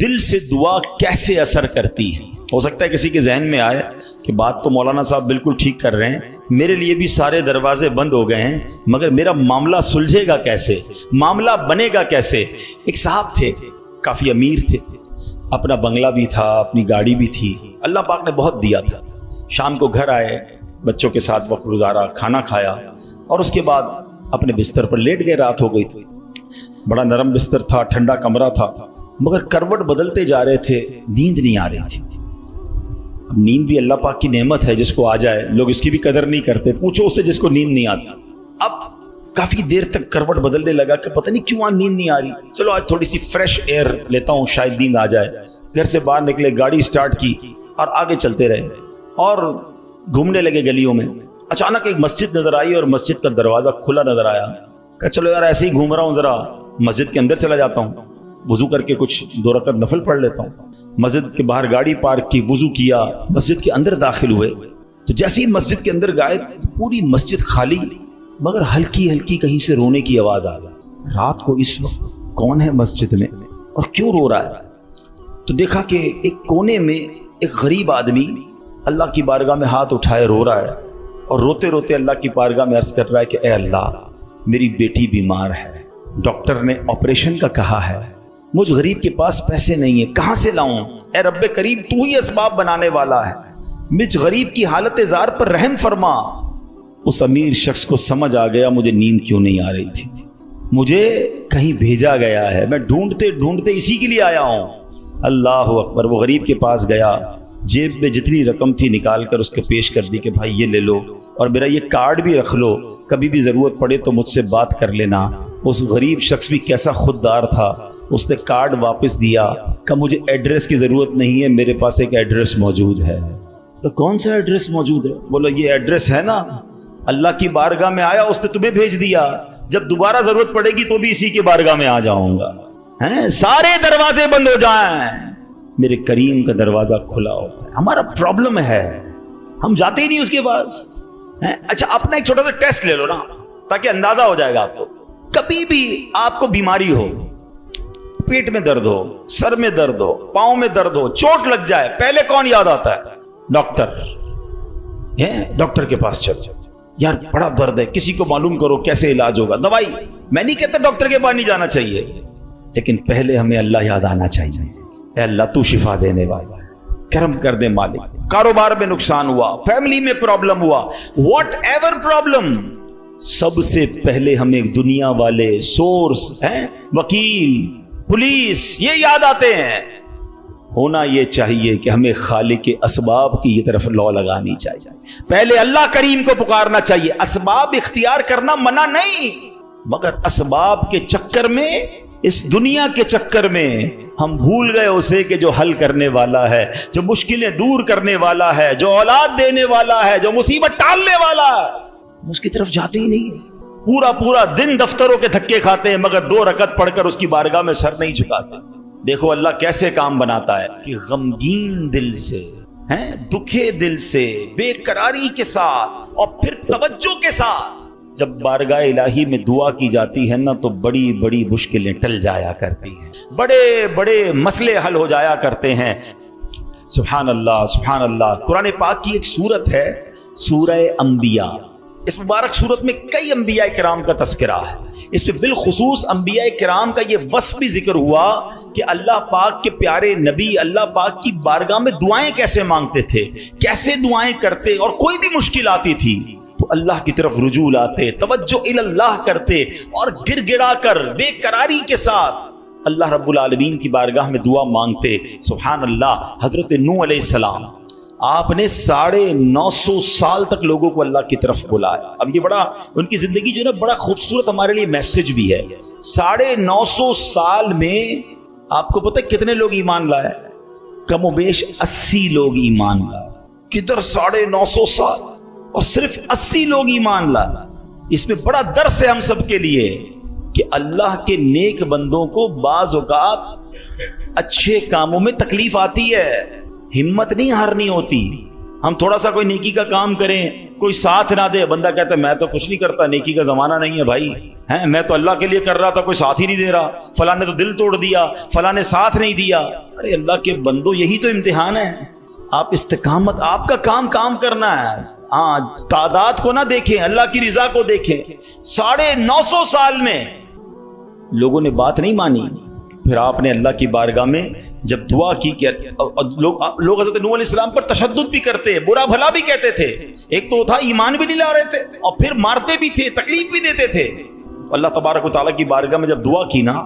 دل سے دعا کیسے اثر کرتی ہے؟ ہو سکتا ہے کسی کے ذہن میں آئے کہ بات تو مولانا صاحب بالکل ٹھیک کر رہے ہیں، میرے لیے بھی سارے دروازے بند ہو گئے ہیں، مگر میرا معاملہ سلجھے گا کیسے، معاملہ بنے گا کیسے؟ ایک صاحب تھے، کافی امیر تھے، اپنا بنگلہ بھی تھا، اپنی گاڑی بھی تھی، اللہ پاک نے بہت دیا تھا۔ شام کو گھر آئے، بچوں کے ساتھ وقت گزارا، کھانا کھایا اور اس کے بعد اپنے بستر پر لیٹ گئے۔ رات ہو گئی تھی، بڑا نرم بستر تھا، ٹھنڈا کمرہ تھا، مگر کروٹ بدلتے جا رہے تھے، نیند نہیں آ رہی تھی۔ اب نیند بھی اللہ پاک کی نعمت ہے، جس کو آ جائے لوگ اس کی بھی قدر نہیں کرتے، پوچھو اس سے جس کو نیند نہیں آتی۔ اب کافی دیر تک کروٹ بدلنے لگا کہ پتہ نہیں کیوں نیند نہیں آ رہی، چلو آج تھوڑی سی فریش ایئر لیتا ہوں، شاید نیند آ جائے۔ گھر سے باہر نکلے، گاڑی سٹارٹ کی اور آگے چلتے رہے اور گھومنے لگے گلیوں میں۔ اچانک ایک مسجد نظر آئی اور مسجد کا دروازہ کھلا نظر آیا، کہ چلو یار ایسے ہی گھوم رہا ہوں، ذرا مسجد کے اندر چلا جاتا ہوں، وضو کر کے کچھ 2 رکعت نفل پڑھ لیتا ہوں۔ مسجد کے باہر گاڑی پارک کی، وضو کیا، مسجد کے اندر داخل ہوئے تو جیسے ہی مسجد کے اندر گئے پوری مسجد خالی، مگر ہلکی ہلکی کہیں سے رونے کی آواز آ گئی۔ رات کو اس وقت کون ہے مسجد میں اور کیوں رو رہا ہے؟ تو دیکھا کہ ایک کونے میں ایک غریب آدمی اللہ کی بارگاہ میں ہاتھ اٹھائے رو رہا ہے اور روتے روتے اللہ کی بارگاہ میں عرض کر رہا ہے کہ اے اللہ، میری بیٹی بیمار ہے، ڈاکٹر نے آپریشن کا کہا ہے، مجھ غریب کے پاس پیسے نہیں ہیں، کہاں سے لاؤں؟ اے رب کریم، تو ہی اسباب بنانے والا ہے، مجھ غریب کی حالت زار پر رحم فرما۔ اس امیر شخص کو سمجھ آ گیا مجھے نیند کیوں نہیں آ رہی تھی، مجھے کہیں بھیجا گیا ہے، میں ڈھونڈتے ڈھونڈتے اسی کے لیے آیا ہوں۔ اللہ اکبر۔ وہ غریب کے پاس گیا، جیب میں جتنی رقم تھی نکال کر اس کو پیش کر دی کہ بھائی یہ لے لو اور میرا یہ کارڈ بھی رکھ لو، کبھی بھی ضرورت پڑے تو مجھ سے بات کر لینا۔ اس غریب شخص بھی کیسا خوددار تھا، اس نے کارڈ واپس دیا کہ مجھے ایڈریس کی ضرورت نہیں ہے، میرے پاس ایک ایڈریس موجود ہے۔ تو کون سا ایڈریس موجود ہے؟ بولا یہ ایڈریس ہے نا، اللہ کی بارگاہ میں آیا، اس نے تمہیں بھیج دیا، جب دوبارہ ضرورت پڑے گی تو بھی اسی کی بارگاہ میں آ جاؤں گا۔ سارے دروازے بند ہو جائیں، میرے کریم کا دروازہ کھلا ہوتا ہے۔ ہمارا پرابلم ہے ہم جاتے ہی نہیں اس کے پاس۔ اچھا اپنا ایک چھوٹا سا ٹیسٹ لے لو نا، تاکہ اندازہ ہو جائے گا آپ کو۔ کبھی بھی آپ کو بیماری ہو، پیٹ میں درد ہو، سر میں درد ہو، پاؤں میں درد ہو، چوٹ لگ جائے، پہلے کون یاد آتا ہے؟ ڈاکٹر۔ ڈاکٹر کے پاس چل، یار بڑا درد ہے، کسی کو معلوم کرو کیسے علاج ہوگا، دوائی۔ میں نہیں کہتا ڈاکٹر کے پاس نہیں جانا چاہیے، لیکن پہلے ہمیں اللہ یاد آنا چاہیے۔ اے اللہ تو شفا دینے والا ہے، کرم کر دے مالک۔ کاروبار میں نقصان ہوا، فیملی میں پرابلم ہوا، واٹ ایور پرابلم، سب سے پہلے ہمیں دنیا والے، سورس ہیں، وکیل، پولیس، یہ یاد آتے ہیں۔ ہونا یہ چاہیے کہ ہمیں خالق کے اسباب کی یہ طرف لو لگانی چاہیے، پہلے اللہ کریم کو پکارنا چاہیے۔ اسباب اختیار کرنا منع نہیں، مگر اسباب کے چکر میں، اس دنیا کے چکر میں ہم بھول گئے اسے کہ جو حل کرنے والا ہے، جو مشکلیں دور کرنے والا ہے، جو اولاد دینے والا ہے، جو مصیبت ٹالنے والا ہے، اس کی طرف جاتے ہی نہیں۔ پورا دن دفتروں کے دھکے کھاتے ہیں، مگر 2 رکعت پڑھ کر اس کی بارگاہ میں سر نہیں جھکاتے۔ دیکھو اللہ کیسے کام بناتا ہے کہ غمگین دل سے، دکھے دل سے، بے قراری کے ساتھ اور پھر توجہ کے ساتھ جب بارگاہ الہی میں دعا کی جاتی ہے نا، تو بڑی بڑی مشکلیں ٹل جایا کرتی ہیں، بڑے بڑے مسئلے حل ہو جایا کرتے ہیں۔ سبحان اللہ، سبحان اللہ۔ قرآن پاک کی ایک سورت ہے سورہ انبیاء، اس مبارک سورت میں کئی انبیاء کرام کا تذکرہ ہے، اس میں بالخصوص انبیاء کرام کا یہ وصف بھی ذکر ہوا کہ اللہ پاک کے پیارے نبی اللہ پاک کی بارگاہ میں دعائیں کیسے مانگتے تھے، کیسے دعائیں کرتے، اور کوئی بھی مشکل آتی تھی تو اللہ کی طرف رجوع لاتے، توجہ اللہ کرتے اور گر گڑا کر بے قراری کے ساتھ اللہ رب العالمین کی بارگاہ میں دعا مانگتے۔ سبحان اللہ۔ حضرت نوح علیہ السلام، آپ نے 950 سال تک لوگوں کو اللہ کی طرف بلایا۔ اب یہ بڑا ان کی زندگی جو ہے نا، بڑا خوبصورت ہمارے لیے میسج بھی ہے۔ 950 سال میں آپ کو پتہ ہے کتنے لوگ ایمان لائے؟ کم و بیش 80 لوگ ایمان لائے۔ کدھر 950 سال اور صرف 80 لوگ ایمان لائے؟ اس میں بڑا درس ہے ہم سب کے لیے کہ اللہ کے نیک بندوں کو بعض اوقات اچھے کاموں میں تکلیف آتی ہے، ہمت نہیں ہارنی ہوتی، ہم تھوڑا سا کوئی نیکی کا کام کریں, کوئی ساتھ نہ دے, بندہ کہتا ہے میں تو کچھ نہیں کرتا, نیکی کا زمانہ نہیں ہے بھائی, ہیں میں تو اللہ کے لیے کر رہا تھا, کوئی ساتھ ہی نہیں دے رہا, فلاں نے تو دل توڑ دیا, فلاں نے ساتھ نہیں دیا. ارے اللہ کے بندو, یہی تو امتحان ہے. آپ استقامت, آپ کا کام کرنا ہے. ہاں, تعداد کو نہ دیکھیں, اللہ کی رضا کو دیکھیں. 950 سال میں لوگوں نے بات نہیں مانی, پھر آپ نے اللہ کی بارگاہ میں جب دعا کی کہ لوگ حضرت نوح علیہ السلام پر تشدد بھی کرتے, برا بھلا بھی کہتے تھے. ایک تو تھا ایمان بھی نہیں لا رہے تھے, اور پھر مارتے بھی تھے, تکلیف بھی دیتے تھے. اللہ تبارک و تعالیٰ کی بارگاہ میں جب دعا کی نا,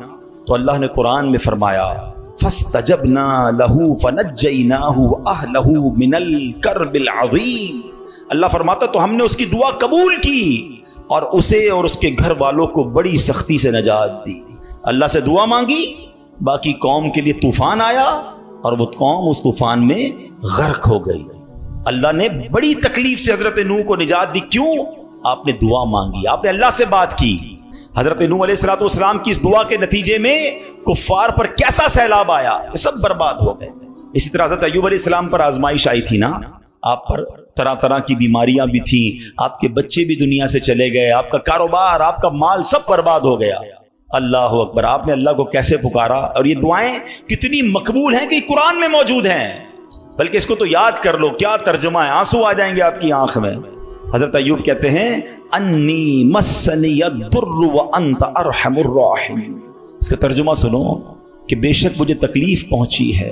تو اللہ نے قرآن میں فرمایا فَاسْتَجَبْنَا لَهُ فَنَجَّيْنَاهُ وَأَهْلَهُ مِنَ الْكَرْبِ الْعَظِيمِ. اللہ فرماتا تو ہم نے اس کی دعا قبول کی اور اسے اور اس کے گھر والوں کو بڑی سختی سے نجات دی. اللہ سے دعا مانگی, باقی قوم کے لیے طوفان آیا اور وہ قوم اس طوفان میں غرق ہو گئی. اللہ نے بڑی تکلیف سے حضرت نوح کو نجات دی. کیوں؟ آپ نے دعا مانگی, آپ نے اللہ سے بات کی. حضرت نوح علیہ السلام کی اس دعا کے نتیجے میں کفار پر کیسا سیلاب آیا, سب برباد ہو گئے. اسی طرح حضرت ایوب علیہ السلام پر آزمائش آئی تھی نا, آپ پر طرح طرح کی بیماریاں بھی تھیں, آپ کے بچے بھی دنیا سے چلے گئے, آپ کا کاروبار, آپ کا مال سب برباد ہو گیا. اللہ اکبر, آپ نے اللہ کو کیسے پکارا, اور یہ دعائیں کتنی مقبول ہیں کہ قرآن میں موجود ہیں. بلکہ اس کو تو یاد کر لو, کیا ترجمہ ہے, آنسو آ جائیں گے آپ کی آنکھ میں. حضرت ایوب کہتے ہیں انی مسنی الضر وانت ارحم الراحمین. اس کا ترجمہ سنو کہ بے شک مجھے تکلیف پہنچی ہے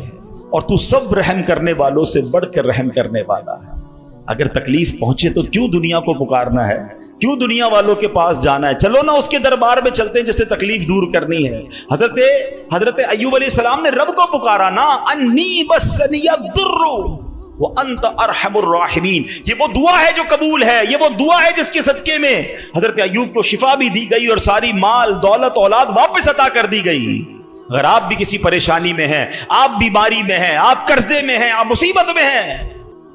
اور تو سب رحم کرنے والوں سے بڑھ کر رحم کرنے والا ہے. اگر تکلیف پہنچے تو کیوں دنیا کو پکارنا ہے, کیوں دنیا والوں کے پاس جانا ہے؟ چلو نا اس کے دربار میں چلتے ہیں جس سے تکلیف دور کرنی ہے. حضرت ایوب علیہ السلام نے رب کو پکارا نا, انی مسنی الضر وانت ارحم الراحمین. یہ وہ دعا ہے جو قبول ہے, یہ وہ دعا ہے جس کے صدقے میں حضرت ایوب کو شفا بھی دی گئی اور ساری مال دولت اولاد واپس عطا کر دی گئی. اگر آپ بھی کسی پریشانی میں ہیں, آپ بیماری میں ہیں, آپ قرضے میں ہیں, آپ مصیبت میں ہیں,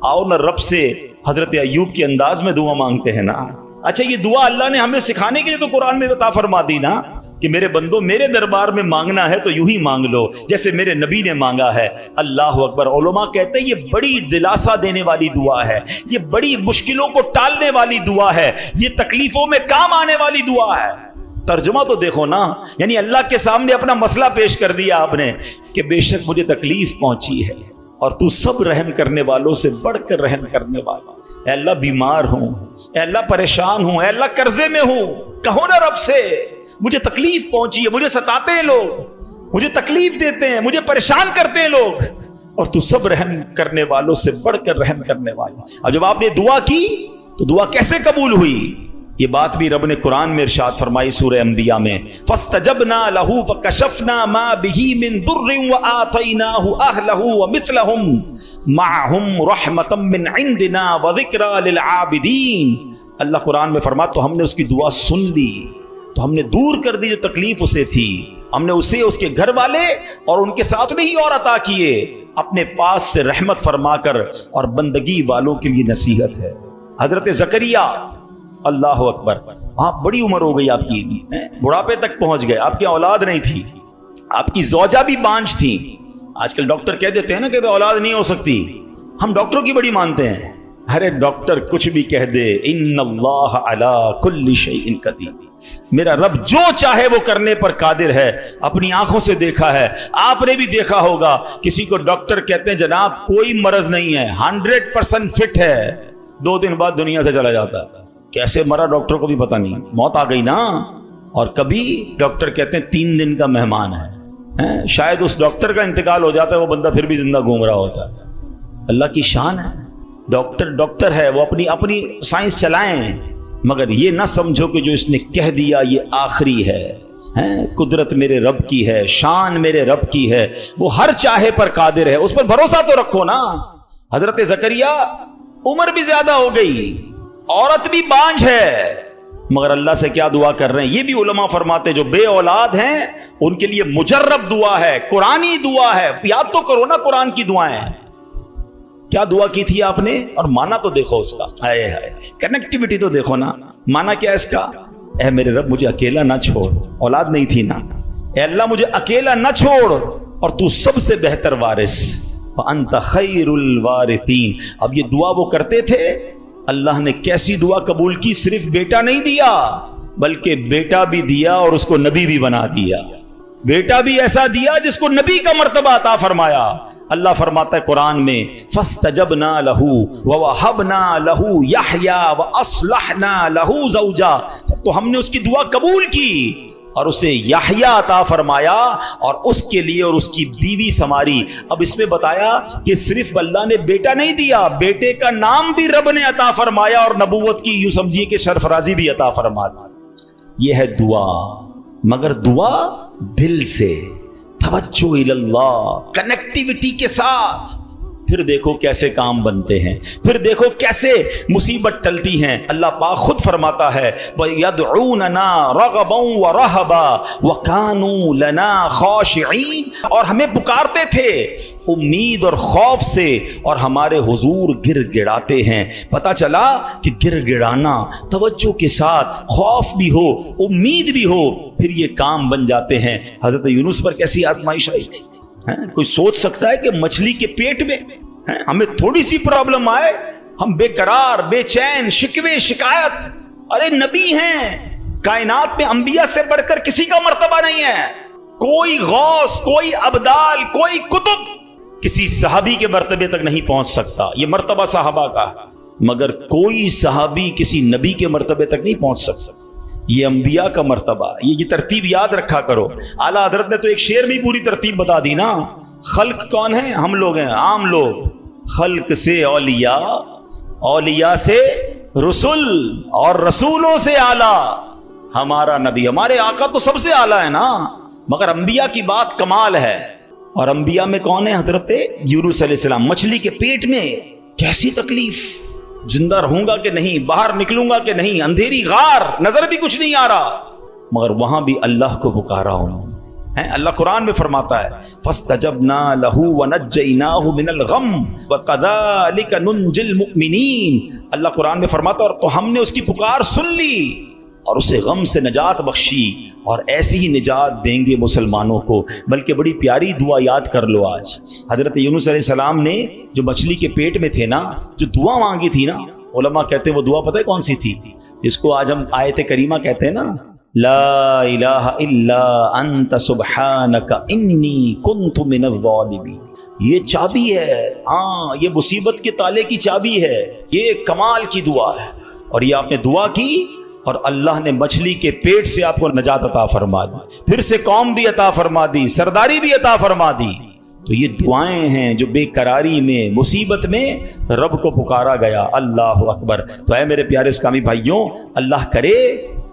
آؤ نہ رب سے حضرت ایوب کے انداز میں دعا مانگتے ہیں نا. اچھا, یہ دعا اللہ نے ہمیں سکھانے کے لیے تو قرآن میں عطا فرما دی نا کہ میرے بندو میرے دربار میں مانگنا ہے تو یوں ہی مانگ لو جیسے میرے نبی نے مانگا ہے. اللہ اکبر. علماء کہتے ہیں یہ بڑی دلاسا دینے والی دعا ہے, یہ بڑی مشکلوں کو ٹالنے والی دعا ہے, یہ تکلیفوں میں کام آنے والی دعا ہے. ترجمہ تو دیکھو نا, یعنی اللہ کے سامنے اپنا مسئلہ پیش کر دیا آپ نے کہ بے شک مجھے تکلیف پہنچی ہے اور تو سب رحم کرنے والوں سے بڑھ کر رحم کرنے والا. اے اللہ بیمار ہوں, اے اللہ پریشان ہوں, اے اللہ قرضے میں ہوں, کہو نا رب سے مجھے تکلیف پہنچی ہے, مجھے ستاتے ہیں لوگ, مجھے تکلیف دیتے ہیں, مجھے پریشان کرتے ہیں لوگ, اور تو سب رحم کرنے والوں سے بڑھ کر رحم کرنے والا. اور جب آپ نے دعا کی تو دعا کیسے قبول ہوئی, یہ بات بھی رب نے قرآن میں ارشاد فرمائی سورہ انبیاء میں, فَاسْتَجَبْنَا لَهُ فَكَشَفْنَا مَا بِهِ مِن ضُرٍّ وَآتَيْنَاهُ أَهْلَهُ وَمِثْلَهُمْ مَعَهُمْ رَحْمَةً مِّنْ عِنْدِنَا وَذِكْرَىٰ لِلْعَابِدِينَ. اللہ قرآن میں فرماتا تو ہم نے اس کی دعا سن لی, تو ہم نے دور کر دی جو تکلیف اسے تھی, ہم نے اسے اس کے گھر والے اور ان کے ساتھ نہیں اور عطا کیے, اپنے پاس سے رحمت فرما کر اور بندگی والوں کے لیے نصیحت ہے. حضرت زکریا, اللہ اکبر, آپ بڑی عمر ہو گئی, آپ کی بڑھاپے تک پہنچ گئے, آپ کی اولاد نہیں تھی, آپ کی زوجہ بھی بانجھ تھی. آج کل ڈاکٹر کہہ دیتے ہیں نا کہ اولاد نہیں ہو سکتی, ہم ڈاکٹروں کی بڑی مانتے ہیں. ارے ڈاکٹر کچھ بھی کہہ دے, ان اللہ علی کل شیء قدیر, میرا رب جو چاہے وہ کرنے پر قادر ہے. اپنی آنکھوں سے دیکھا ہے, آپ نے بھی دیکھا ہوگا, کسی کو ڈاکٹر کہتے ہیں جناب کوئی مرض نہیں ہے, 100% فٹ ہے, 2 دن بعد دنیا سے چلا جاتا ہے. کیسے مرا ڈاکٹر کو بھی پتہ نہیں, موت آ گئی نا. اور کبھی ڈاکٹر کہتے ہیں 3 دن کا مہمان ہے, شاید اس ڈاکٹر کا انتقال ہو جاتا ہے, وہ بندہ پھر بھی زندہ گھوم رہا ہوتا ہے. اللہ کی شان ہے, ڈاکٹر ہے, وہ اپنی سائنس چلائیں, مگر یہ نہ سمجھو کہ جو اس نے کہہ دیا یہ آخری ہے. قدرت میرے رب کی ہے, شان میرے رب کی ہے, وہ ہر چاہے پر قادر ہے, اس پر بھروسہ تو رکھو نا. حضرت زکریا عمر بھی زیادہ ہو گئی, عورت بھی بانجھ ہے, مگر اللہ سے کیا دعا کر رہے ہیں. یہ بھی علماء فرماتے جو بے اولاد ہیں ان کے لیے مجرب دعا ہے, قرآنی دعا ہے. یاد تو کرو نا قرآن کی دعائیں, کیا دعا کی تھی آپ نے, اور مانا تو دیکھو اس کا, ہائے ہائے کنیکٹیوٹی تو دیکھو نا. مانا کیا اس کا, اے میرے رب مجھے اکیلا نہ چھوڑ, اولاد نہیں تھی نا, اے اللہ مجھے اکیلا نہ چھوڑ, اور تو سب سے بہتر وارث, وانت خیر الوارثین. اب یہ دعا وہ کرتے تھے. اللہ نے کیسی دعا قبول کی, صرف بیٹا نہیں دیا بلکہ بیٹا بھی دیا اور اس کو نبی بھی بنا دیا. بیٹا بھی ایسا دیا جس کو نبی کا مرتبہ عطا فرمایا. اللہ فرماتا ہے قرآن میں فاستجبنا له ووهبنا له يحيى واصلحنا له زوجا. تو ہم نے اس کی دعا قبول کی اور اسے یحییٰ عطا فرمایا اور اس کے لیے اور اس کی بیوی سنواری. اب اس میں بتایا کہ صرف اللہ نے بیٹا نہیں دیا, بیٹے کا نام بھی رب نے عطا فرمایا اور نبوت کی یوں سمجھیے کہ سرفرازی بھی عطا فرما دی. یہ ہے دعا, مگر دعا دل سے, توجہ اللہ, کنیکٹیوٹی کے ساتھ. پھر دیکھو کیسے کام بنتے ہیں, پھر دیکھو کیسے مصیبت ٹلتی ہیں. اللہ پاک خود فرماتا ہے وَيَدْعُونَنَا رَغَبًا وَرَهَبًا وَكَانُوا لَنَا خَاشِعِينَ. اور ہمیں پکارتے تھے امید اور خوف سے اور ہمارے حضور گر گڑاتے ہیں. پتہ چلا کہ گر گڑانا, توجہ کے ساتھ, خوف بھی ہو امید بھی ہو, پھر یہ کام بن جاتے ہیں. حضرت یونس پر کیسی آزمائش آئی تھی. کوئی سوچ سکتا ہے کہ مچھلی کے پیٹ میں ہمیں تھوڑی سی پرابلم آئے ہم بے قرار, بے چین, شکوے شکایت. ارے نبی ہیں, کائنات میں انبیاء سے بڑھ کر کسی کا مرتبہ نہیں ہے. کوئی غوث, کوئی ابدال, کوئی کتب کسی صحابی کے مرتبے تک نہیں پہنچ سکتا. یہ مرتبہ صحابہ کا ہے, مگر کوئی صحابی کسی نبی کے مرتبے تک نہیں پہنچ سکتا. یہ انبیاء کا مرتبہ. یہ ترتیب یاد رکھا کرو. اعلیٰ حضرت نے تو ایک شعر میں پوری ترتیب بتا دی نا. خلق کون ہے؟ ہم لوگ ہیں, عام لوگ. خلق سے اولیاء, اولیاء سے رسول, اور رسولوں سے اعلیٰ ہمارا نبی. ہمارے آقا تو سب سے اعلیٰ ہے نا, مگر انبیاء کی بات کمال ہے. اور انبیاء میں کون ہے؟ حضرت یونس علیہ السلام. مچھلی کے پیٹ میں کیسی تکلیف, زندہ رہوں گا کہ نہیں, باہر نکلوں گا کہ نہیں, اندھیری غار, نظر بھی کچھ نہیں آ رہا, مگر وہاں بھی اللہ کو پکارا انہوں نے. اللہ قرآن میں فرماتا ہے فَاسْتَجَبْنَا لَهُ وَنَجَّيْنَاهُ مِنَ الْغَمِّ وَكَذَلِكَ نُنْجِي الْمُؤْمِنِينَ. اللہ قرآن میں فرماتا ہے اور تو ہم نے اس کی پکار سن لی اور اسے غم سے نجات بخشی, اور ایسی ہی نجات دیں گے مسلمانوں کو. بلکہ بڑی پیاری دعا یاد کر لو آج. حضرت یونس علیہ السلام نے جو مچھلی کے پیٹ میں تھے نا, جو دعا مانگی تھی نا, علماء کہتے ہیں وہ دعا پتہ ہے کون سی تھی؟ جس کو آج ہم آیت کریمہ کہتے ہیں نا, لا الہ الا انت سبحانک انی کنت من الظالمین. یہ چابی ہے, ہاں یہ مصیبت کے تالے کی چابی ہے. یہ کمال کی دعا ہے. اور یہ آپ نے دعا کی اور اللہ نے مچھلی کے پیٹ سے آپ کو نجات عطا فرما دی, پھر سے قوم بھی عطا فرما دی, سرداری بھی عطا فرما دی. تو یہ دعائیں ہیں جو بے قراری میں, مصیبت میں رب کو پکارا گیا. اللہ اکبر. تو اے میرے پیارے اسلامی بھائیوں, اللہ کرے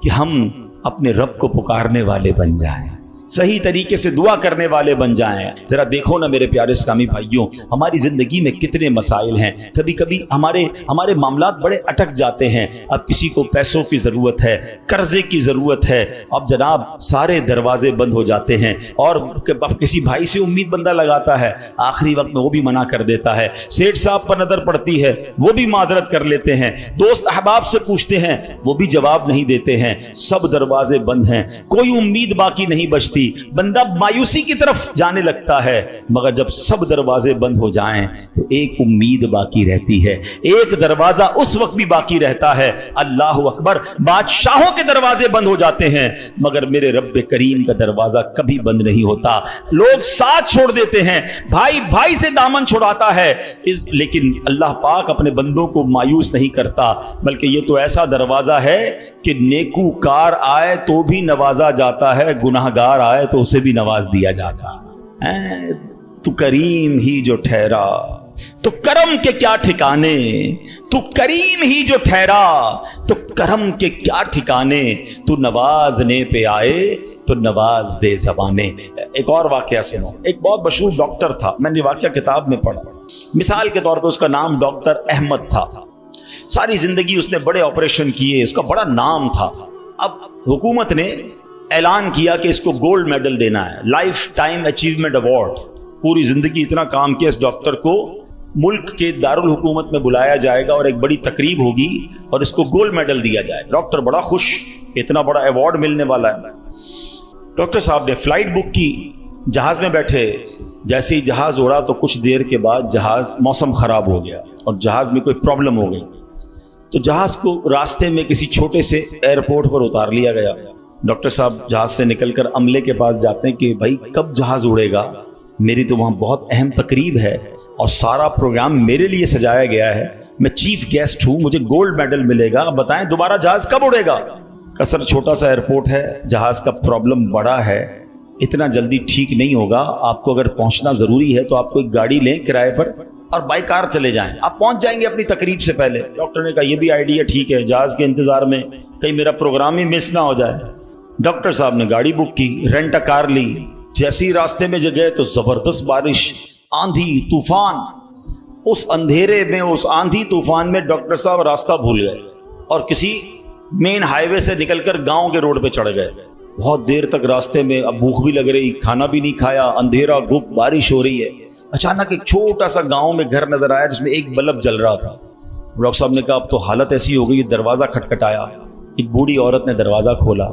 کہ ہم اپنے رب کو پکارنے والے بن جائیں, صحیح طریقے سے دعا کرنے والے بن جائیں. ذرا دیکھو نا میرے پیارے اسلامی بھائیوں, ہماری زندگی میں کتنے مسائل ہیں. کبھی کبھی ہمارے معاملات بڑے اٹک جاتے ہیں. اب کسی کو پیسوں کی ضرورت ہے, قرضے کی ضرورت ہے, اب جناب سارے دروازے بند ہو جاتے ہیں. اور اب کسی بھائی سے امید بندہ لگاتا ہے, آخری وقت میں وہ بھی منع کر دیتا ہے. سیٹھ صاحب پر نظر پڑتی ہے, وہ بھی معذرت کر لیتے ہیں. دوست احباب سے پوچھتے ہیں, وہ بھی جواب نہیں دیتے ہیں. سب دروازے بند ہیں, کوئی امید باقی نہیں بچتی. بندہ مایوسی کی طرف جانے لگتا ہے. مگر جب سب دروازے بند ہو جائیں تو ایک امید باقی رہتی ہے. ایک دروازہ اس وقت بھی باقی رہتا ہے, اللہ اکبر, بادشاہوں کے دروازے بند ہو جاتے ہیں مگر میرے رب کریم کا دروازہ کبھی بند نہیں ہوتا. لوگ ساتھ چھوڑ دیتے ہیں, بھائی بھائی سے دامن چھڑاتا ہے, لیکن اللہ پاک اپنے بندوں کو مایوس نہیں کرتا. بلکہ یہ تو ایسا دروازہ ہے کہ نیکوکار آئے تو بھی نوازا جاتا ہے, گناہگار آئے تو اسے بھی نواز دیا جاتا ہے. تو کریم ہی جو ٹھہرا تو کرم کے کیا ٹھکانے, تو کریم ہی جو ٹھہرا تو کرم کے کیا ٹھکانے, تو نوازنے پہ آئے تو نواز دے زبانے. ایک اور واقعہ سنو. ایک بہت مشہور ڈاکٹر تھا, میں نے واقعہ کتاب میں پڑھا. مثال کے طور پہ اس کا نام ڈاکٹر احمد تھا. ساری زندگی اس نے بڑے آپریشن کیے, اس کا بڑا نام تھا. اب حکومت نے اعلان کیا کہ اس کو گولڈ میڈل دینا ہے, لائف ٹائم اچیومنٹ ایوارڈ. پوری زندگی اتنا کام کیا اس ڈاکٹر کو ملک کے دارالحکومت میں بلایا جائے گا اور ایک بڑی تقریب ہوگی اور اس کو گولڈ میڈل دیا جائے گا. ڈاکٹر بڑا خوش, اتنا بڑا ایوارڈ ملنے والا ہے. ڈاکٹر صاحب نے فلائٹ بک کی جہاز میں بیٹھے، جیسے ہی جہاز اڑا تو کچھ دیر کے بعد جہاز موسم خراب ہو گیا اور جہاز میں کوئی پرابلم ہو گئی، تو جہاز کو راستے میں کسی چھوٹے سے ایئرپورٹ پر اتار لیا گیا۔ ڈاکٹر صاحب جہاز سے نکل کر عملے کے پاس جاتے ہیں کہ بھائی کب جہاز اڑے گا، میری تو وہاں بہت اہم تقریب ہے اور سارا پروگرام میرے لیے سجایا گیا ہے، میں چیف گیسٹ ہوں، مجھے گولڈ میڈل ملے گا، بتائیں دوبارہ جہاز کب اڑے گا؟ کثر چھوٹا سا ایئرپورٹ ہے، جہاز کا پرابلم بڑا ہے، اتنا جلدی ٹھیک نہیں ہوگا، آپ کو اگر پہنچنا ضروری ہے تو آپ کو ایک گاڑی لیں کرائے پر اور بائی کار چلے جائیں، آپ پہنچ جائیں گے اپنی تقریب سے پہلے۔ ڈاکٹر نے کہا یہ بھی آئیڈیا ٹھیک ہے، جہاز کے انتظار میں کہیں میرا پروگرام ہی مس نہ ہو جائے۔ ڈاکٹر صاحب نے گاڑی بک کی، رینٹ کار لی، جیسے ہی راستے میں گئے تو زبردست بارش، آندھی طوفان، اس اندھیرے میں، اس آندھی طوفان میں ڈاکٹر صاحب راستہ بھول گئے اور کسی مین ہائی وے سے نکل کر گاؤں کے روڈ پہ چڑھ گئے۔ بہت دیر تک راستے میں، اب بھوک بھی لگ رہی، کھانا بھی نہیں کھایا، اندھیرا گپ، بارش ہو رہی ہے۔ اچانک ایک چھوٹا سا گاؤں میں گھر نظر آیا جس میں ایک بلب جل رہا تھا۔ ڈاکٹر صاحب نے کہا اب تو حالت ایسی ہو گئی، دروازہ کھٹکھٹایا، ایک بوڑھی عورت نے دروازہ کھولا،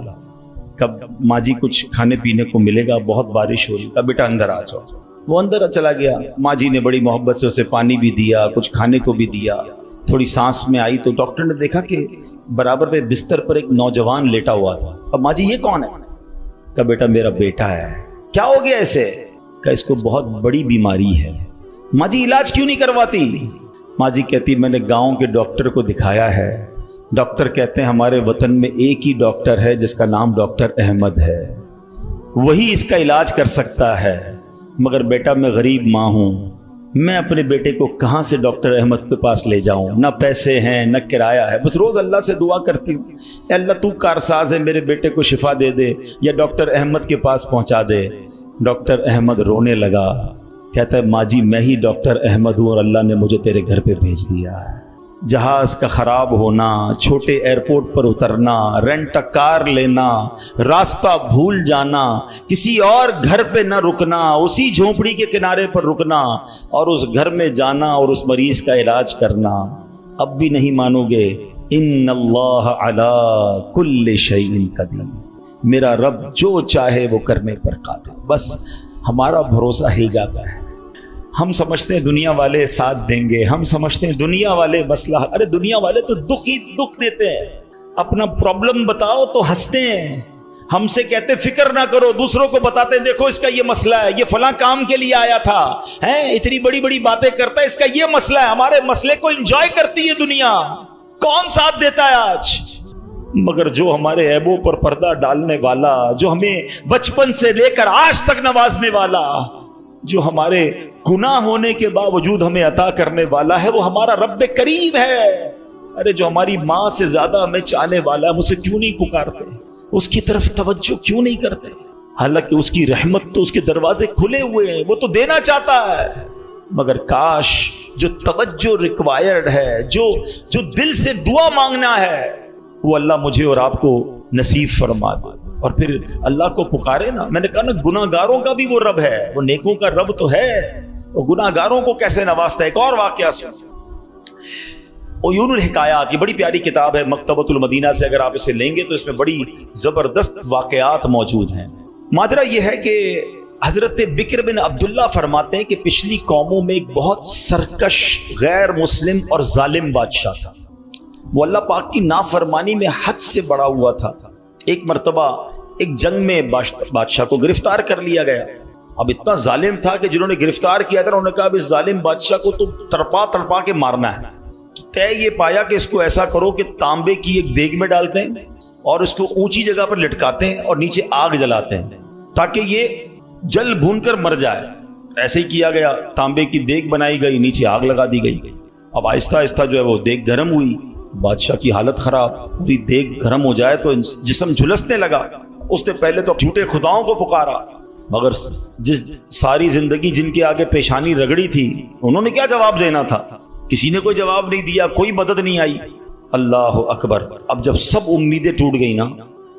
کب ماں جی کچھ کھانے پینے کو ملے گا، بہت بارش ہو رہی، کہا بیٹا اندر آ جاؤ۔ وہ اندر چلا گیا، ماں جی نے بڑی محبت سے اسے پانی بھی دیا، کچھ کھانے کو بھی دیا، تھوڑی سانس میں آئی تو ڈاکٹر نے دیکھا کہ برابر پہ بستر پر ایک نوجوان لیٹا ہوا تھا۔ اب ماں جی یہ کون ہے؟ کہا بیٹا میرا بیٹا ہے۔ کیا ہو گیا اسے؟ کہا اس کو بہت بڑی بیماری ہے۔ ماں جی علاج کیوں نہیں کرواتی؟ ماں جی کہتی میں نے گاؤں کے ڈاکٹر کو دکھایا ہے، ڈاکٹر کہتے ہیں ہمارے وطن میں ایک ہی ڈاکٹر ہے جس کا نام ڈاکٹر احمد ہے، وہی اس کا علاج کر سکتا ہے، مگر بیٹا میں غریب ماں ہوں، میں اپنے بیٹے کو کہاں سے ڈاکٹر احمد کے پاس لے جاؤں، نہ پیسے ہیں نہ کرایہ ہے، بس روز اللہ سے دعا کرتی ہوں اے اللہ تو کارساز ہے، میرے بیٹے کو شفا دے دے یا ڈاکٹر احمد کے پاس پہنچا دے۔ ڈاکٹر احمد رونے لگا، کہتا ہے ماں جی میں ہی ڈاکٹر احمد ہوں اور اللہ نے مجھے تیرے گھر پہ بھیج دیا ہے۔ جہاز کا خراب ہونا، چھوٹے ایئرپورٹ پر اترنا، رینٹ کار لینا، راستہ بھول جانا، کسی اور گھر پہ نہ رکنا، اسی جھونپڑی کے کنارے پر رکنا اور اس گھر میں جانا اور اس مریض کا علاج کرنا، اب بھی نہیں مانو گے؟ ان اللہ علی کل شیء قدیر، میرا رب جو چاہے وہ کرنے پر قادر۔ بس ہمارا بھروسہ ہل جاتا ہے، ہم سمجھتے ہیں دنیا والے ساتھ دیں گے، ہم سمجھتے ہیں دنیا والے مسئلہ، ارے دنیا والے تو دکھ ہی دکھ دیتے ہیں، اپنا پرابلم بتاؤ تو ہنستے ہیں، ہم سے کہتے فکر نہ کرو، دوسروں کو بتاتے ہیں دیکھو اس کا یہ مسئلہ ہے، یہ فلاں کام کے لیے آیا تھا، اتنی بڑی بڑی باتیں کرتا ہے، اس کا یہ مسئلہ ہے، ہمارے مسئلے کو انجوائے کرتی ہے دنیا، کون ساتھ دیتا ہے آج؟ مگر جو ہمارے عیبوں پر پردہ ڈالنے والا، جو ہمیں بچپن سے لے کر آج تک نوازنے والا، جو ہمارے گناہ ہونے کے باوجود ہمیں عطا کرنے والا ہے، وہ ہمارا رب کریم ہے۔ ارے جو ہماری ماں سے زیادہ ہمیں چاہنے والا ہے، ہم اسے کیوں نہیں پکارتے، اس کی طرف توجہ کیوں نہیں کرتے؟ حالانکہ اس کی رحمت تو اس کے دروازے کھلے ہوئے ہیں، وہ تو دینا چاہتا ہے، مگر کاش جو توجہ ریکوائرڈ ہے، جو دل سے دعا مانگنا ہے، وہ اللہ مجھے اور آپ کو نصیب فرما دے، اور پھر اللہ کو پکارے نا۔ میں نے کہا نا گناہ گاروں کا بھی وہ رب ہے، وہ نیکوں کا رب تو ہے، وہ گناہ گاروں کو کیسے نوازتا ہے۔ ایک اور واقعہ سن، عیون الحکایات، یہ بڑی پیاری کتاب ہے مکتبۃ المدینہ سے، اگر آپ اسے لیں گے تو اس میں بڑی زبردست واقعات موجود ہیں۔ ماجرا یہ ہے کہ حضرت بکر بن عبداللہ فرماتے ہیں کہ پچھلی قوموں میں ایک بہت سرکش، غیر مسلم اور ظالم بادشاہ تھا، وہ اللہ پاک کی نافرمانی میں حد سے بڑا ہوا تھا۔ ایک مرتبہ ایک جنگ میں بادشاہ کو گرفتار کر لیا گیا، اب اتنا ظالم تھا کہ جنہوں نے گرفتار کیا تھا انہوں نے کہا اب اس ظالم بادشاہ کو تو تڑپا کے مارنا ہے۔ طے یہ پایا کہ اس کو ایسا کرو کہ تانبے کی ایک دیگ میں ڈالتے ہیں اور اس کو اونچی جگہ پر لٹکاتے ہیں اور نیچے آگ جلاتے ہیں تاکہ یہ جل بھون کر مر جائے۔ ایسے ہی کیا گیا، تانبے کی دیگ بنائی گئی، نیچے آگ لگا دی گئی۔ اب آہستہ آہستہ جو ہے وہ دیگ گرم ہوئی، بادشاہ کی حالت خراب، پوری دیگ گرم ہو جائے تو جسم جھلسنے لگا۔ اس نے پہلے تو جھوٹے خداؤں کو پکارا، مگر جس ساری زندگی جن کے آگے پیشانی رگڑی تھی انہوں نے کیا جواب دینا تھا؟ کسی نے کوئی جواب نہیں دیا، کوئی مدد نہیں آئی۔ اللہ اکبر، اب جب سب امیدیں ٹوٹ گئی نا،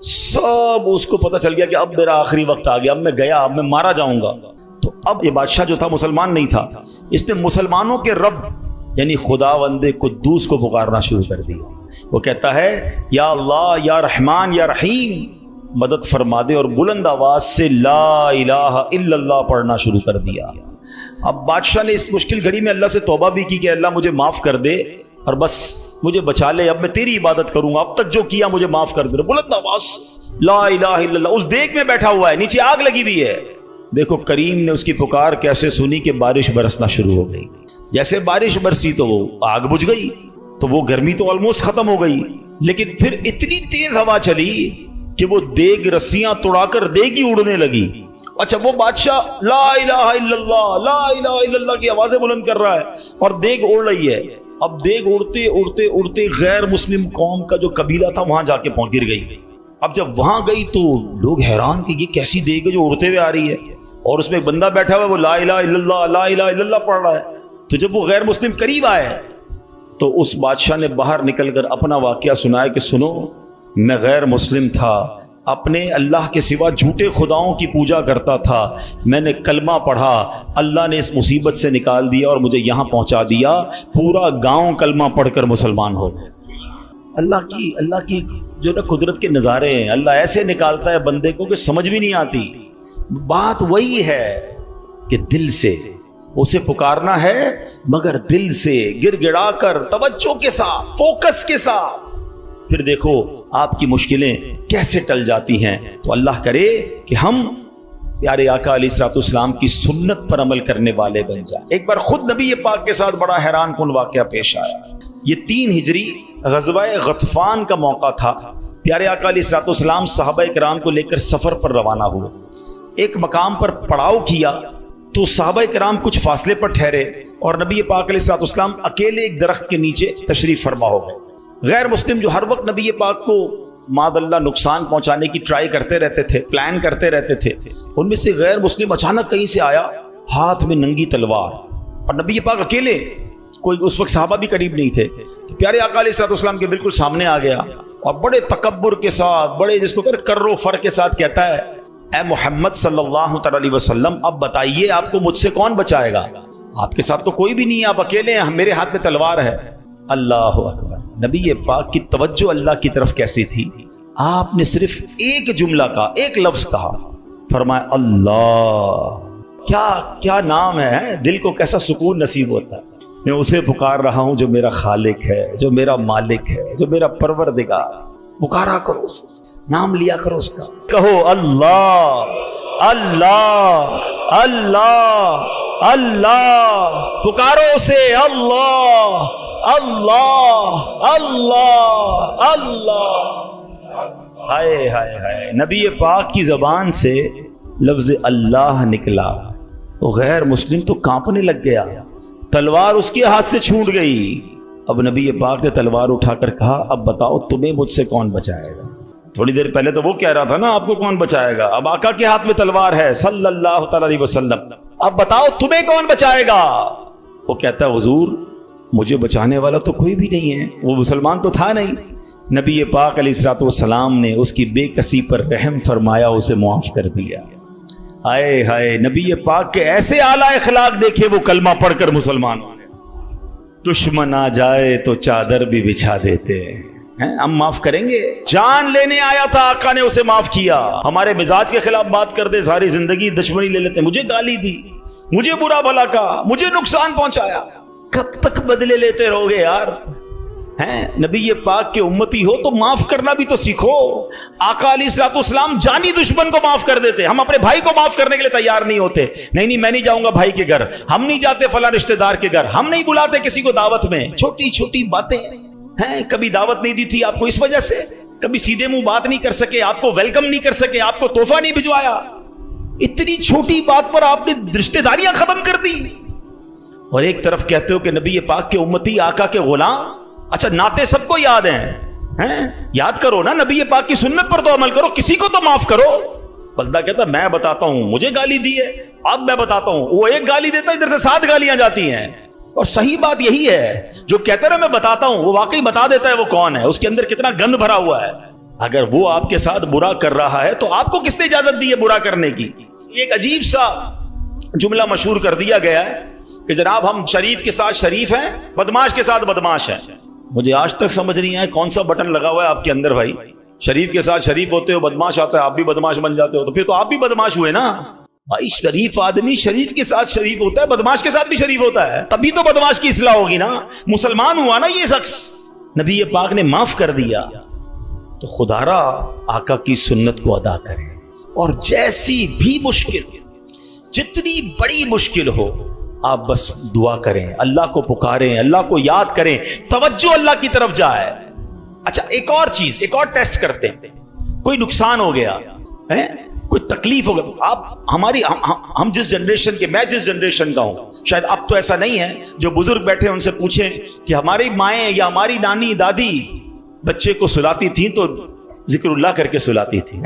سب اس کو پتہ چل گیا کہ اب میرا آخری وقت آ گیا، اب میں گیا، اب میں مارا جاؤں گا۔ تو اب یہ بادشاہ جو تھا مسلمان نہیں تھا، اس نے مسلمانوں کے رب یعنی خداوند قدوس کو پکارنا شروع کر دیا۔ وہ کہتا ہے یا اللہ یا رحمان یا رحیم، مدد فرما دے، اور بلند آواز سے لا الہ الا اللہ پڑھنا شروع کر دیا۔ اب بادشاہ نے اس مشکل گھڑی میں اللہ سے توبہ بھی کی کہ اللہ مجھے معاف کر دے اور بس مجھے بچا لے، اب میں تیری عبادت کروں گا، اب تک جو کیا مجھے معاف کر دے۔ بلند آواز لا الہ الا اللہ، اس دیگ میں بیٹھا ہوا ہے، نیچے آگ لگی ہوئی ہے۔ دیکھو کریم نے اس کی پکار کیسے سنی کہ بارش برسنا شروع ہو گئی۔ جیسے بارش برسی تو وہ آگ بجھ گئی، تو وہ گرمی تو آلموسٹ ختم ہو گئی، لیکن پھر اتنی تیز ہوا چلی کہ وہ دیگ رسیاں توڑا کر دیگ ہی اڑنے لگی۔ اچھا وہ بادشاہ لا الہ الا اللہ لا الہ الا اللہ کی آوازیں بلند کر رہا ہے اور دیگ اڑ رہی ہے۔ اب دیگ اڑتے اڑتے اڑتے غیر مسلم قوم کا جو قبیلہ تھا وہاں جا کے پہنچ گر گئی۔ اب جب وہاں گئی تو لوگ حیران کہ یہ کیسی دیگ ہے جو اڑتے ہوئے آ رہی ہے، اور اس میں ایک بندہ بیٹھا ہوا ہے وہ لا الہ الا اللہ لا الہ الا اللہ پڑھ رہا ہے۔ تو جب وہ غیر مسلم قریب آئے تو اس بادشاہ نے باہر نکل کر اپنا واقعہ سنایا کہ سنو، میں غیر مسلم تھا، اپنے اللہ کے سوا جھوٹے خداؤں کی پوجا کرتا تھا، میں نے کلمہ پڑھا، اللہ نے اس مصیبت سے نکال دیا اور مجھے یہاں پہنچا دیا، پورا گاؤں کلمہ پڑھ کر مسلمان ہو گئے۔ اللہ کی جو نا قدرت کے نظارے ہیں، اللہ ایسے نکالتا ہے بندے کو کہ سمجھ بھی نہیں آتی۔ بات وہی ہے کہ دل سے اسے پکارنا ہے، مگر دل سے گر گڑا کر توجہ کے ساتھ فوکس کے ساتھ، پھر دیکھو آپ کی مشکلیں کیسے ٹل جاتی ہیں۔ تو اللہ کرے کہ ہم پیارے آقا علیہ الصلوۃ والسلام کی سنت پر عمل کرنے والے بن جائیں۔ ایک بار خود نبی پاک کے ساتھ بڑا حیران کن واقعہ پیش آیا۔ یہ 3 ہجری غزوہ غطفان کا موقع تھا۔ پیارے آقا علیہ الصلوۃ والسلام صحابہ کرام کو لے کر سفر پر روانہ ہوئے۔ ایک مقام پر پڑاؤ کیا تو صحابہ کرام کچھ فاصلے پر ٹھہرے اور نبی پاک علیہ الصلوۃ والسلام اکیلے ایک درخت کے نیچے تشریف فرما ہو گئے۔ غیر مسلم جو ہر وقت نبی پاک کو معاذ اللہ نقصان پہنچانے کی ٹرائی کرتے رہتے تھے، پلان کرتے رہتے تھے، ان میں سے غیر مسلم اچانک کہیں سے آیا ہاتھ میں ننگی تلوار، اور نبی پاک اکیلے، کوئی اس وقت صحابہ بھی قریب نہیں تھے، تو پیارے آقا علیہ الصلوۃ والسلام کے بالکل سامنے آ گیا اور بڑے تکبر کے ساتھ، بڑے جس کو کر و فر کے ساتھ کہتا ہے، اے محمد صلی اللہ تعالی علیہ وسلم، اب بتائیے آپ کو مجھ سے کون بچائے گا؟ آپ کے ساتھ تو کوئی بھی نہیں ہے، آپ اکیلے ہیں، میرے ہاتھ میں تلوار ہے۔ اللہ اکبر! نبی پاک کی توجہ اللہ کی طرف کیسی تھی؟ آپ نے صرف ایک جملہ کا، ایک لفظ کہا، فرمایا اللہ۔ کیا نام ہے، دل کو کیسا سکون نصیب ہوتا ہے۔ میں اسے پکار رہا ہوں جو میرا خالق ہے، جو میرا مالک ہے، جو میرا پروردگار۔ پکارا کرو اسے، نام لیا کرو اس کا، کہو اللہ اللہ اللہ اللہ، پکارو اسے اللہ اللہ اللہ اللہ۔ ہائے ہائے ہائے، نبی پاک کی زبان سے لفظ اللہ نکلا، وہ غیر مسلم تو کانپنے لگ گیا، تلوار اس کے ہاتھ سے چھوٹ گئی۔ اب نبی پاک نے تلوار اٹھا کر کہا، اب بتاؤ تمہیں مجھ سے کون بچائے گا؟ تھوڑی دیر پہلے تو وہ کہہ رہا تھا نا آپ کو کون بچائے گا، اب آقا کے ہاتھ میں تلوار ہے صلی اللہ تعالی علیہ وسلم، اب بتاؤ تمہیں کون بچائے گا؟ وہ کہتا ہے حضور مجھے بچانے والا تو کوئی بھی نہیں ہے، وہ مسلمان تو تھا نہیں۔ نبی پاک علیہ الصلوۃ والسلام نے اس کی بے کسی پر رحم فرمایا، اسے معاف کر دیا۔ ہائے ہائے، نبی پاک کے ایسے اعلیٰ اخلاق دیکھے، وہ کلمہ پڑھ کر مسلمان ہونے۔ دشمن آ جائے تو چادر بھی بچھا دیتے ہیں، ہم معاف کریں گے۔ جان لینے آیا تھا، آقا نے اسے معاف کیا۔ ہمارے مزاج کے خلاف بات کر دے، ساری زندگی دشمنی لے لیتے، مجھے گالی دی، مجھے برا بھلا کہا، مجھے نقصان پہنچایا، کب تک بدلے لیتے رہو گے یار؟ نبی پاک کے امتی ہو تو معاف کرنا بھی تو سیکھو۔ آقا علیہ الصلوۃ والسلام جانی دشمن کو معاف کر دیتے، ہم اپنے بھائی کو معاف کرنے کے لیے تیار نہیں ہوتے۔ نہیں میں نہیں جاؤں گا بھائی کے گھر، ہم نہیں جاتے فلاں رشتہ دار کے گھر، ہم نہیں بلاتے کسی کو دعوت میں۔ چھوٹی چھوٹی باتیں ہیں، کبھی دعوت نہیں دی تھی آپ کو اس وجہ سے، کبھی سیدھے منہ بات نہیں کر سکے، آپ کو ویلکم نہیں کر سکے، آپ کو تحفہ نہیں بھجوایا، اتنی چھوٹی بات پر آپ نے رشتہ داریاں ختم کر دی۔ اور ایک طرف کہتے ہو کہ نبی پاک کے امتی، آقا کے غلام۔ اچھا نعتیں سب کو یاد ہیں، یاد کرو نا، نبی پاک کی سنت پر تو عمل کرو، کسی کو تو معاف کرو۔ بندہ کہتا میں بتاتا ہوں، مجھے گالی دی ہے، اب میں بتاتا ہوں، وہ ایک گالی دیتا ہے، ادھر سے 7 گالیاں جاتی ہیں۔ اور صحیح بات یہی ہے، جو کہتا ہے میں بتاتا ہوں، وہ واقعی بتا دیتا ہے وہ کون ہے، اس کے اندر کتنا گند بھرا ہوا ہے۔ اگر وہ آپ کے ساتھ برا کر رہا ہے تو آپ کو کس نے اجازت دی ہے برا کرنے کی؟ ایک عجیب سا جملہ مشہور کر دیا گیا ہے کہ جناب ہم شریف کے ساتھ شریف ہیں، بدماش کے ساتھ بدماش ہیں۔ مجھے آج تک سمجھ نہیں آیا کون سا بٹن لگا ہوا ہے آپ کے اندر بھائی، شریف کے ساتھ شریف ہوتے ہو، بدماش آتا ہے آپ بھی بدماش بن جاتے ہو، تو پھر تو آپ بھی بدماش ہوئے نا بھائی۔ شریف آدمی شریف کے ساتھ شریف ہوتا ہے، بدماش کے ساتھ بھی شریف ہوتا ہے، تبھی تو بدماش کی اصلاح ہوگی نا، مسلمان ہوا نا یہ شخص، نبی پاک نے معاف کر دیا۔ تو خدا را آقا کی سنت کو ادا کریں، اور جیسی بھی مشکل، جتنی بڑی مشکل ہو، آپ بس دعا کریں، اللہ کو پکاریں، اللہ کو یاد کریں، توجہ اللہ کی طرف جائے۔ اچھا ایک اور چیز، ایک اور ٹیسٹ کرتے ہیں، کوئی نقصان ہو گیا ہے، کوئی تکلیف ہو گیا، آپ ہماری ہم جس جنریشن کے، میں جس جنریشن کا ہوں، شاید اب تو ایسا نہیں ہے، جو بزرگ بیٹھے ان سے پوچھیں کہ ہماری مائیں یا ہماری نانی دادی بچے کو سلاتی تھیں تو ذکر اللہ کر کے سلاتی تھی،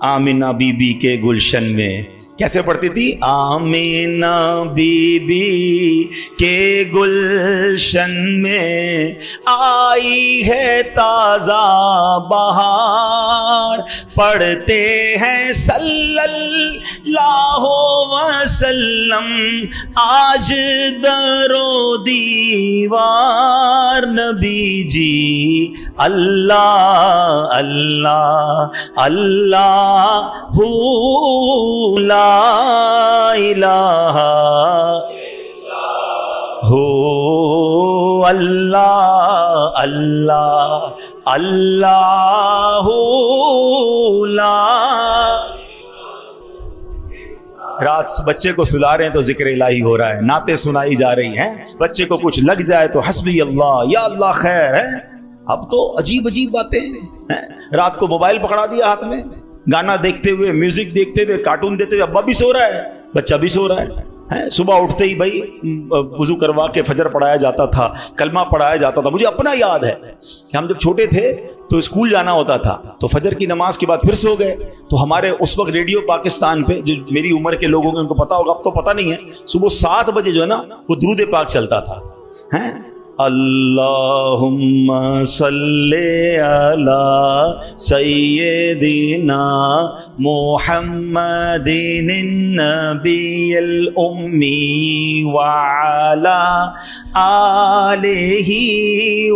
آمینہ بی بی کے گلشن میں کیسے پڑھتی تھی؟ آمینہ بی بی کے گلشن میں آئی ہے تازہ بہار، پڑھتے ہیں صلی اللہ وسلم آج در و دیوار، نبی جی اللہ اللہ اللہ لا الہ ہو اللہ اللہ اللہ لا۔ رات بچے کو سلا رہے ہیں تو ذکر الہی ہو رہا ہے، نعتیں سنائی جا رہی ہیں، بچے کو کچھ لگ جائے تو حسبی اللہ یا اللہ خیر ہے۔ اب تو عجیب عجیب باتیں ہیں، رات کو موبائل پکڑا دیا ہاتھ میں، گانا دیکھتے ہوئے، میوزک دیکھتے ہوئے، کارٹون دیکھتے ہوئے، ابا بھی سو رہا ہے، بچہ بھی سو رہا ہے۔ صبح اٹھتے ہی بھائی وضو کروا کے فجر پڑھایا جاتا تھا، کلمہ پڑھایا جاتا تھا۔ مجھے اپنا یاد ہے کہ ہم جب چھوٹے تھے تو اسکول جانا ہوتا تھا، تو فجر کی نماز کے بعد پھر سو گئے، تو ہمارے اس وقت ریڈیو پاکستان پہ، جو میری عمر کے لوگوں کے ان کو پتا ہوگا، اب تو پتا نہیں ہے، صبح 7 بجے جو ہے نا وہ درود پاک چلتا تھا، اللہم صلی علی سیدنا محمد النبی الامی وعلی آلہ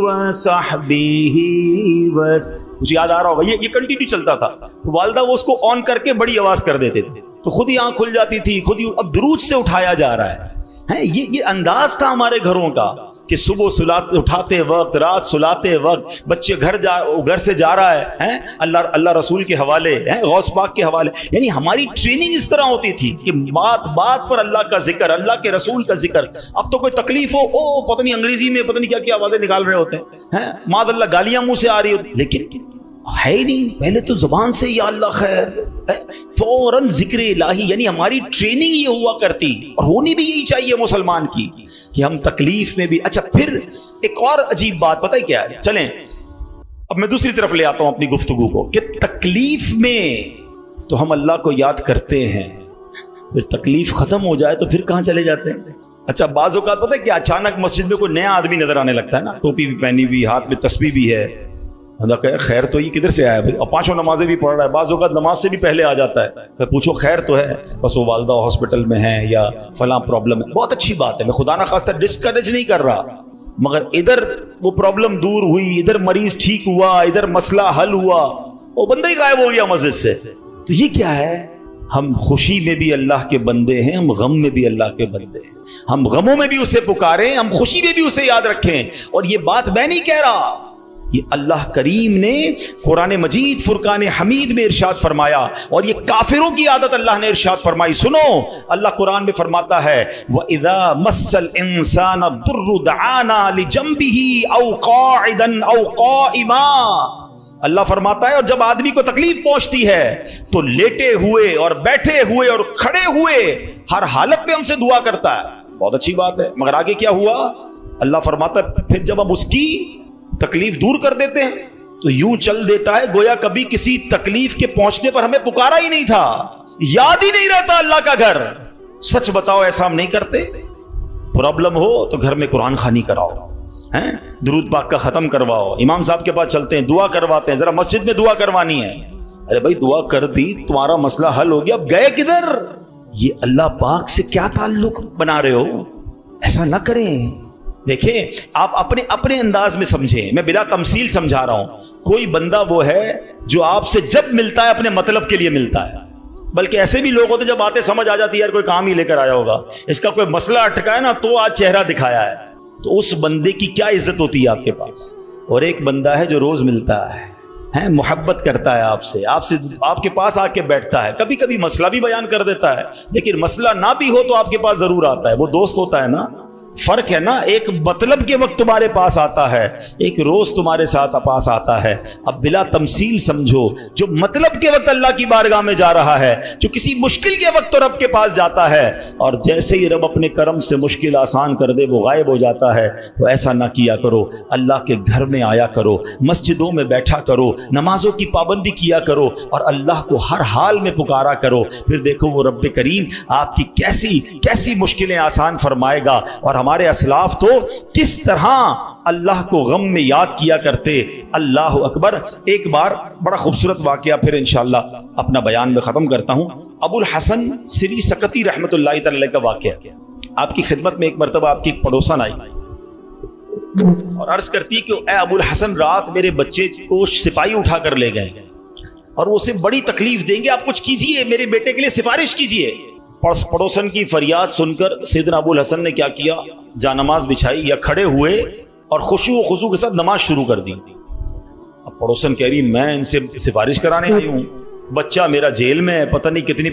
وصحبہ مجھے یاد آ رہا ہوگا، یہ کنٹینیو چلتا تھا، تو والدہ وہ اس کو آن کر کے بڑی آواز کر دیتے تھے، تو خود ہی آنکھ کھل جاتی تھی، خود ہی اب درود سے اٹھایا جا رہا ہے۔ یہ انداز تھا ہمارے گھروں کا کہ صبح اٹھاتے وقت، رات سلاتے وقت، بچے گھر سے جا رہا ہے اللہ رسول کے حوالے، غوث پاک کے حوالے، یعنی ہماری ٹریننگ اس طرح ہوتی تھی کہ بات بات پر اللہ کا ذکر، اللہ کے رسول کا ذکر۔ اب تو کوئی تکلیف ہو، پتہ نہیں انگریزی میں پتہ نہیں کیا کیا آوازیں نکال رہے ہوتے ہیں، معاذ اللہ گالیاں منہ سے آ رہی ہوتی، لیکن ہے ہی نہیں، پہلے تو زبان سے یا اللہ خیر، فوراً ذکر الہی، یعنی ہماری ٹریننگ یہ ہوا کرتی، اور ہونی بھی یہی چاہیے مسلمان کی، کہ ہم تکلیف میں بھی۔ اچھا پھر ایک اور عجیب بات پتہ ہے کیا ہے، چلیں اب میں دوسری طرف لے آتا ہوں اپنی گفتگو کو، کہ تکلیف میں تو ہم اللہ کو یاد کرتے ہیں، پھر تکلیف ختم ہو جائے تو پھر کہاں چلے جاتے ہیں؟ اچھا بعض اوقات پتہ ہے کہ اچانک مسجد میں کوئی نیا آدمی نظر آنے لگتا ہے نا، ٹوپی بھی پہنی ہوئی، ہاتھ میں تسبیح بھی ہے، خیر تو یہ کدھر سے آیا ہے، اور 5 نمازیں بھی پڑھ رہا ہے، بعض اوقات نماز سے بھی پہلے آ جاتا ہے، پھر پوچھو خیر تو ہے، بس وہ والدہ ہاسپٹل میں ہے یا فلاں پرابلم ہے، بہت اچھی بات ہے، میں خدا نہ خواستہ ڈسکریج نہیں کر رہا، مگر ادھر وہ پرابلم دور ہوئی، ادھر مریض ٹھیک ہوا، ادھر مسئلہ حل ہوا، وہ بندہ ہی غائب ہو گیا مسجد سے، تو یہ کیا ہے؟ ہم خوشی میں بھی اللہ کے بندے ہیں، ہم غم میں بھی اللہ کے بندے ہیں، ہم غموں میں بھی اسے پکاریں، ہم خوشی میں بھی اسے یاد رکھیں۔ اور یہ بات میں نہیں کہہ رہا، یہ اللہ کریم نے قرآن مجید فرقان حمید میں ارشاد فرمایا، اور یہ کافروں کی عادت اللہ نے ارشاد فرمائی۔ سنو، اللہ قرآن میں فرماتا ہے وَإِذَا مَسَّ الْإِنسَانَ الضُّرُّ دَعَانَا لِجَنبِهِ أَوْ قَاعِدًا أَوْ قَائِمًا، اللہ فرماتا ہے اور جب آدمی کو تکلیف پہنچتی ہے تو لیٹے ہوئے اور بیٹھے ہوئے اور کھڑے ہوئے ہر حالت میں ہم سے دعا کرتا ہے۔ بہت اچھی بات ہے، مگر آگے کیا ہوا؟ اللہ فرماتا ہے پھر جب ہم اس کی تکلیف دور کر دیتے ہیں تو یوں چل دیتا ہے گویا کبھی کسی تکلیف کے پہنچنے پر ہمیں پکارا ہی نہیں تھا، یاد ہی نہیں رہتا اللہ کا گھر۔ سچ بتاؤ ایسا ہم نہیں کرتے؟ پرابلم ہو تو گھر میں قرآن خوانی کراؤ، درود پاک کا ختم کرواؤ، امام صاحب کے پاس چلتے ہیں، دعا کرواتے ہیں، ذرا مسجد میں دعا کروانی ہے۔ ارے بھائی دعا کر دی، تمہارا مسئلہ حل ہو گیا، اب گئے کدھر؟ یہ اللہ پاک سے کیا تعلق بنا رہے ہو؟ ایسا نہ کریں، دیکھیں آپ اپنے اپنے انداز میں سمجھیں، میں بلا تمثیل سمجھا رہا ہوں۔ کوئی بندہ وہ ہے جو آپ سے جب ملتا ہے اپنے مطلب کے لیے ملتا ہے، بلکہ ایسے بھی لوگ ہوتے جب باتیں سمجھ آ جاتی ہے یار کوئی کام ہی لے کر آیا ہوگا، اس کا کوئی مسئلہ اٹکا ہے نا تو آج چہرہ دکھایا ہے، تو اس بندے کی کیا عزت ہوتی ہے آپ کے پاس۔ اور ایک بندہ ہے جو روز ملتا ہے، محبت کرتا ہے آپ سے آپ کے پاس آ کے بیٹھتا ہے، کبھی کبھی مسئلہ بھی بیان کر دیتا ہے، لیکن مسئلہ نہ بھی ہو تو آپ کے پاس ضرور آتا ہے، وہ دوست ہوتا ہے نا۔ فرق ہے نا، ایک مطلب کے وقت تمہارے پاس آتا ہے، ایک روز تمہارے ساتھ پاس آتا ہے۔ اب بلا تمثیل سمجھو، جو مطلب کے وقت اللہ کی بارگاہ میں جا رہا ہے، جو کسی مشکل کے وقت تو رب کے پاس جاتا ہے، اور جیسے ہی رب اپنے کرم سے مشکل آسان کر دے وہ غائب ہو جاتا ہے، تو ایسا نہ کیا کرو۔ اللہ کے گھر میں آیا کرو، مسجدوں میں بیٹھا کرو، نمازوں کی پابندی کیا کرو، اور اللہ کو ہر حال میں پکارا کرو، پھر دیکھو وہ رب کریم آپ کی کیسی مشکلیں آسان فرمائے گا۔ اور ہمارے اسلاف تو کس طرح اللہ کو غم میں یاد کیا کرتے۔ اللہ اکبر۔ ایک بار بڑا خوبصورت واقعہ پھر انشاءاللہ اپنا بیان میں ختم کرتا ہوں۔ ابو الحسن سری سقطی رحمت اللہ تعالی کا واقعہ۔ آپ کی خدمت میں ایک مرتبہ آپ کی ایک پڑوسن آئی اور عرض کرتی کہ اے ابو الحسن، رات میرے بچے کو سپاہی اٹھا کر لے گئے اور وہ اسے بڑی تکلیف دیں گے، آپ کچھ کیجئے، میرے بیٹے کے لیے سفارش کیجئے۔ پڑوسن کی فریاد سن کر سیدنا ابو الحسن نے کیا کیا، جانماز بچھائی یا کھڑے ہوئے اور خشوع و خضوع کے ساتھ نماز شروع کر دی۔ اب پڑوسن کہہ رہی میں ان سے سفارش کرانے آئی ہوں، بچہ میرا جیل میں ہے، پتہ نہیں کتنی